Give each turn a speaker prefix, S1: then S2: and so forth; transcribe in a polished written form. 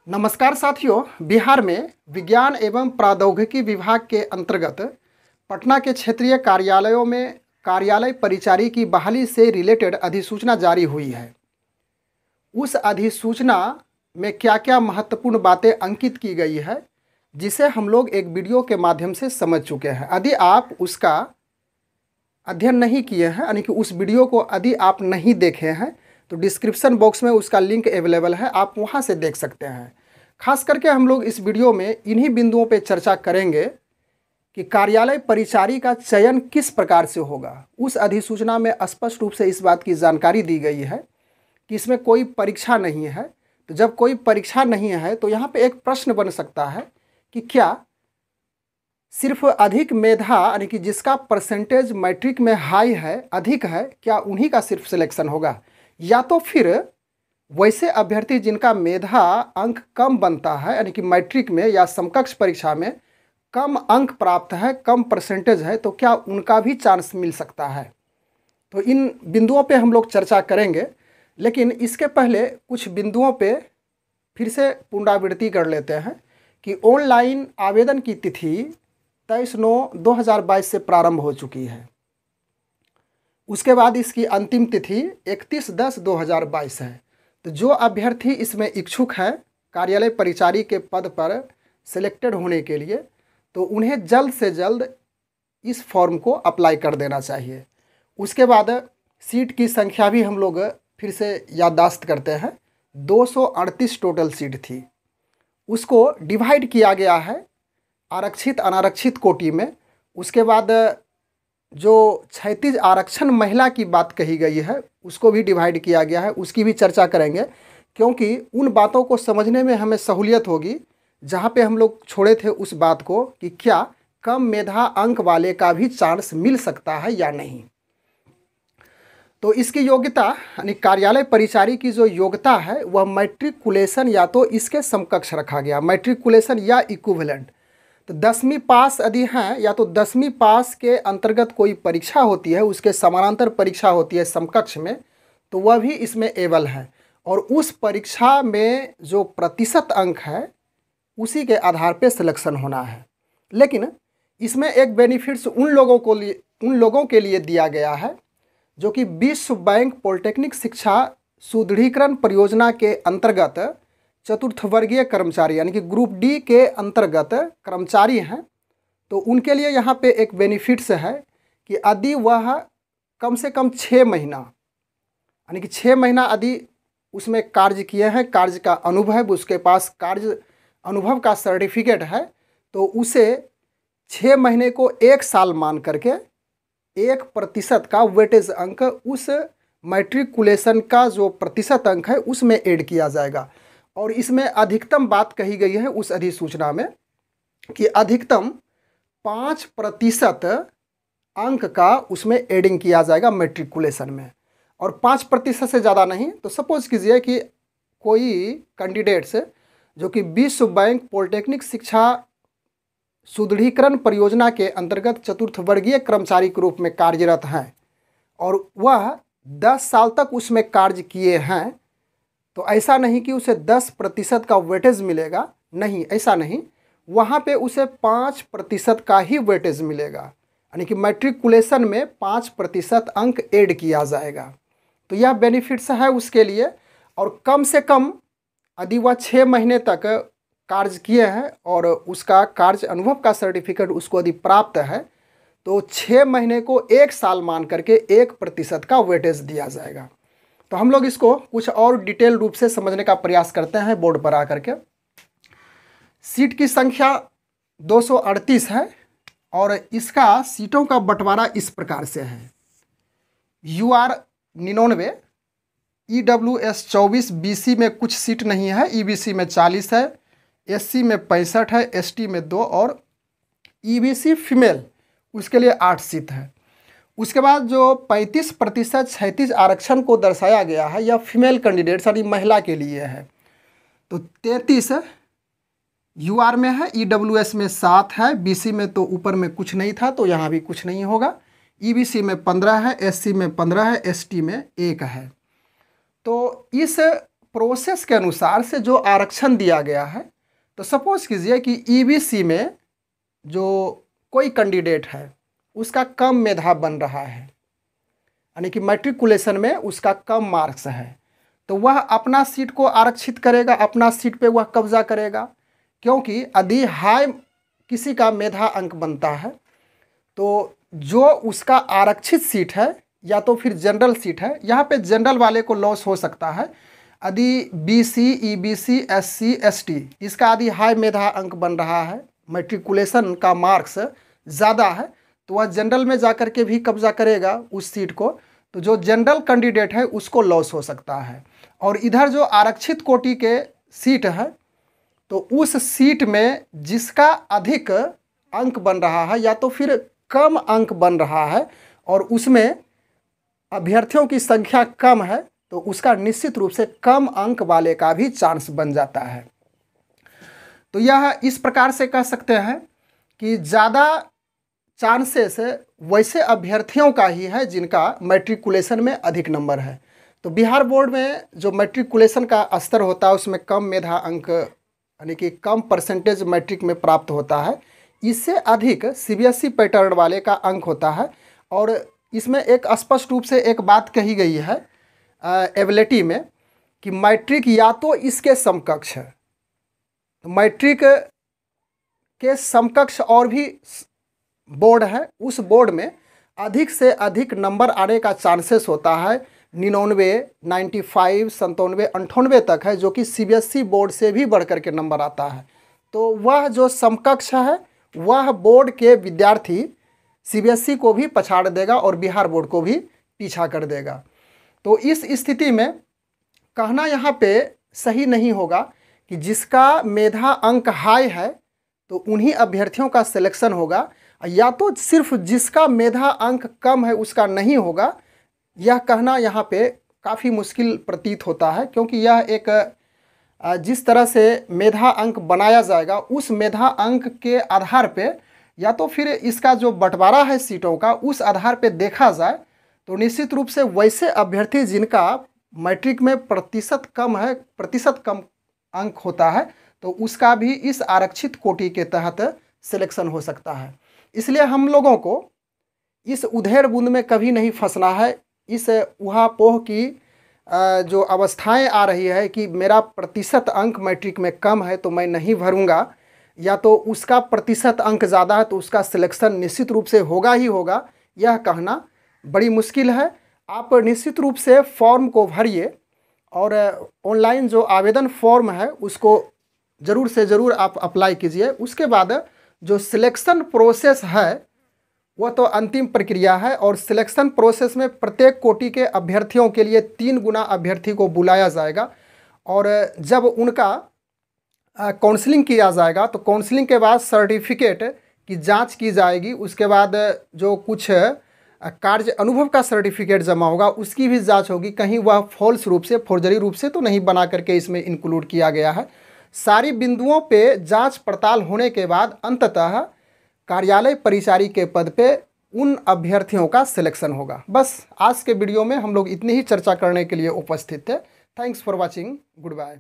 S1: नमस्कार साथियों, बिहार में विज्ञान एवं प्रौद्योगिकी विभाग के अंतर्गत पटना के क्षेत्रीय कार्यालयों में कार्यालय परिचारी की बहाली से रिलेटेड अधिसूचना जारी हुई है। उस अधिसूचना में क्या क्या महत्वपूर्ण बातें अंकित की गई है, जिसे हम लोग एक वीडियो के माध्यम से समझ चुके हैं। यदि आप उसका अध्ययन नहीं किए हैं, यानी कि उस वीडियो को यदि आप नहीं देखे हैं, तो डिस्क्रिप्शन बॉक्स में उसका लिंक अवेलेबल है, आप वहां से देख सकते हैं। खास करके हम लोग इस वीडियो में इन्हीं बिंदुओं पे चर्चा करेंगे कि कार्यालय परिचारी का चयन किस प्रकार से होगा। उस अधिसूचना में स्पष्ट रूप से इस बात की जानकारी दी गई है कि इसमें कोई परीक्षा नहीं है। तो जब कोई परीक्षा नहीं है तो यहाँ पे एक प्रश्न बन सकता है कि क्या सिर्फ अधिक मेधा, यानी कि जिसका परसेंटेज मैट्रिक में हाई है, अधिक है, क्या उन्हीं का सिर्फ सिलेक्शन होगा, या तो फिर वैसे अभ्यर्थी जिनका मेधा अंक कम बनता है, यानी कि मैट्रिक में या समकक्ष परीक्षा में कम अंक प्राप्त है, कम परसेंटेज है, तो क्या उनका भी चांस मिल सकता है। तो इन बिंदुओं पे हम लोग चर्चा करेंगे, लेकिन इसके पहले कुछ बिंदुओं पे फिर से पुनरावृत्ति कर लेते हैं कि ऑनलाइन आवेदन की तिथि 23/9/2022 से प्रारंभ हो चुकी है। उसके बाद इसकी अंतिम तिथि 31/10/2022 है। तो जो अभ्यर्थी इसमें इच्छुक हैं कार्यालय परिचारी के पद पर सिलेक्टेड होने के लिए, तो उन्हें जल्द से जल्द इस फॉर्म को अप्लाई कर देना चाहिए। उसके बाद सीट की संख्या भी हम लोग फिर से याददाश्त करते हैं। 238 टोटल सीट थी, उसको डिवाइड किया गया है आरक्षित अनारक्षित कोटि में। उसके बाद जो क्षैतिज आरक्षण महिला की बात कही गई है, उसको भी डिवाइड किया गया है, उसकी भी चर्चा करेंगे, क्योंकि उन बातों को समझने में हमें सहूलियत होगी जहाँ पे हम लोग छोड़े थे उस बात को कि क्या कम मेधा अंक वाले का भी चांस मिल सकता है या नहीं। तो इसकी योग्यता, यानी कार्यालय परिचारी की जो योग्यता है वह मैट्रिकुलेशन या तो इसके समकक्ष रखा गया, मैट्रिकुलेशन या इक्विवेलेंट। तो 10वीं पास यदि हैं, या तो 10वीं पास के अंतर्गत कोई परीक्षा होती है, उसके समानांतर परीक्षा होती है समकक्ष में, तो वह भी इसमें एबल है। और उस परीक्षा में जो प्रतिशत अंक है उसी के आधार पे सिलेक्शन होना है। लेकिन इसमें एक बेनिफिट्स उन लोगों के लिए दिया गया है जो कि विश्व बैंक पॉलिटेक्निक शिक्षा सुदृढ़ीकरण परियोजना के अंतर्गत चतुर्थ वर्गीय कर्मचारी, यानी कि ग्रुप डी के अंतर्गत कर्मचारी हैं। तो उनके लिए यहाँ पे एक बेनिफिट्स है कि यदि वह कम से कम 6 महीना, यानी कि 6 महीना यदि उसमें कार्य किए हैं, कार्य का अनुभव है, उसके पास कार्य अनुभव का सर्टिफिकेट है, तो उसे 6 महीने को 1 साल मान करके 1% का वेटेज अंक उस मैट्रिकुलेशन का जो प्रतिशत अंक है उसमें ऐड किया जाएगा। और इसमें अधिकतम बात कही गई है उस अधिसूचना में कि अधिकतम 5% अंक का उसमें एडिंग किया जाएगा मैट्रिकुलेशन में, और 5% से ज़्यादा नहीं। तो सपोज कीजिए कि कोई कैंडिडेट्स जो कि विश्व बैंक पॉलिटेक्निक शिक्षा सुदृढ़ीकरण परियोजना के अंतर्गत चतुर्थ वर्गीय कर्मचारी के रूप में कार्यरत हैं और वह 10 साल तक उसमें कार्य किए हैं, तो ऐसा नहीं कि उसे 10% का वेटेज मिलेगा, नहीं, ऐसा नहीं। वहाँ पे उसे 5% का ही वेटेज मिलेगा, यानी कि मैट्रिकुलेशन में 5% अंक ऐड किया जाएगा। तो यह बेनिफिट्स है उसके लिए। और कम से कम यदि वह 6 महीने तक कार्य किए हैं और उसका कार्य अनुभव का सर्टिफिकेट उसको यदि प्राप्त है, तो 6 महीने को 1 साल मान करके 1% का वेटेज दिया जाएगा। तो हम लोग इसको कुछ और डिटेल रूप से समझने का प्रयास करते हैं बोर्ड पर आकर के। सीट की संख्या 238 है और इसका सीटों का बंटवारा इस प्रकार से है। UR 99, EWS 24, BC में कुछ सीट नहीं है, EBC में 40 है, SC में 65 है, ST में 2 और EBC फीमेल उसके लिए 8 सीट है। उसके बाद जो 35% क्षैतिज आरक्षण को दर्शाया गया है, यह फीमेल कैंडिडेट्स यानी महिला के लिए है। तो 33 UR में है, EWS में 7 है, BC में तो ऊपर में कुछ नहीं था तो यहाँ भी कुछ नहीं होगा, EBC में 15 है, SC में 15 है, ST में 1 है। तो इस प्रोसेस के अनुसार से जो आरक्षण दिया गया है, तो सपोज कीजिए कि ईबीसी में जो कोई कैंडिडेट है उसका कम मेधा बन रहा है, यानी कि मैट्रिकुलेशन में उसका कम मार्क्स है, तो वह अपना सीट को आरक्षित करेगा, अपना सीट पे वह कब्जा करेगा। क्योंकि यदि हाई किसी का मेधा अंक बनता है तो जो उसका आरक्षित सीट है या तो फिर जनरल सीट है, यहाँ पे जनरल वाले को लॉस हो सकता है। यदि बीसी, ईबीसी, एससी, एसटी इसका यदि हाई मेधा अंक बन रहा है, मैट्रिकुलेशन का मार्क्स ज़्यादा है, तो वह जनरल में जाकर के भी कब्जा करेगा उस सीट को, तो जो जनरल कैंडिडेट है उसको लॉस हो सकता है। और इधर जो आरक्षित कोटि के सीट है, तो उस सीट में जिसका अधिक अंक बन रहा है या तो फिर कम अंक बन रहा है और उसमें अभ्यर्थियों की संख्या कम है, तो उसका निश्चित रूप से कम अंक वाले का भी चांस बन जाता है। तो यह इस प्रकार से कह सकते हैं कि ज़्यादा चांसेस वैसे अभ्यर्थियों का ही है जिनका मैट्रिकुलेशन में अधिक नंबर है। तो बिहार बोर्ड में जो मैट्रिकुलेशन का स्तर होता है उसमें कम मेधा अंक यानी कि कम परसेंटेज मैट्रिक में प्राप्त होता है, इससे अधिक सीबीएसई पैटर्न वाले का अंक होता है। और इसमें एक स्पष्ट रूप से एक बात कही गई है एबिलिटी में कि मैट्रिक या तो इसके समकक्ष है, मैट्रिक के समकक्ष और भी बोर्ड है, उस बोर्ड में अधिक से अधिक नंबर आने का चांसेस होता है 99, 95, 97, 98 तक है, जो कि सीबीएसई बोर्ड से भी बढ़ कर के नंबर आता है। तो वह जो समकक्ष है वह बोर्ड के विद्यार्थी सीबीएसई को भी पछाड़ देगा और बिहार बोर्ड को भी पीछा कर देगा। तो इस स्थिति में कहना यहाँ पे सही नहीं होगा कि जिसका मेधा अंक हाई है तो उन्हीं अभ्यर्थियों का सिलेक्शन होगा, या तो सिर्फ जिसका मेधा अंक कम है उसका नहीं होगा। यह कहना यहाँ पे काफ़ी मुश्किल प्रतीत होता है, क्योंकि यह एक जिस तरह से मेधा अंक बनाया जाएगा उस मेधा अंक के आधार पे या तो फिर इसका जो बंटवारा है सीटों का उस आधार पे देखा जाए तो निश्चित रूप से वैसे अभ्यर्थी जिनका मैट्रिक में प्रतिशत कम अंक होता है तो उसका भी इस आरक्षित कोटि के तहत सिलेक्शन हो सकता है। इसलिए हम लोगों को इस उधेड़ बूंद में कभी नहीं फंसना है। इस उहापोह की जो अवस्थाएं आ रही है कि मेरा प्रतिशत अंक मैट्रिक में कम है तो मैं नहीं भरूंगा, या तो उसका प्रतिशत अंक ज़्यादा है तो उसका सिलेक्शन निश्चित रूप से होगा ही होगा, यह कहना बड़ी मुश्किल है। आप निश्चित रूप से फॉर्म को भरिए और ऑनलाइन जो आवेदन फॉर्म है उसको ज़रूर से ज़रूर आप अप्लाई कीजिए। उसके बाद जो सिलेक्शन प्रोसेस है वह तो अंतिम प्रक्रिया है, और सिलेक्शन प्रोसेस में प्रत्येक कोटि के अभ्यर्थियों के लिए 3 गुना अभ्यर्थी को बुलाया जाएगा, और जब उनका काउंसलिंग किया जाएगा तो काउंसलिंग के बाद सर्टिफिकेट की जांच की जाएगी। उसके बाद जो कुछ कार्य अनुभव का सर्टिफिकेट जमा होगा उसकी भी जांच होगी, कहीं वह फॉल्स रूप से, फॉर्जरी रूप से तो नहीं बना करके इसमें इंक्लूड किया गया है। सारी बिंदुओं पे जांच पड़ताल होने के बाद अंततः कार्यालय परिचारी के पद पे उन अभ्यर्थियों का सिलेक्शन होगा। बस आज के वीडियो में हम लोग इतनी ही चर्चा करने के लिए उपस्थित थे। Thanks for watching, good bye.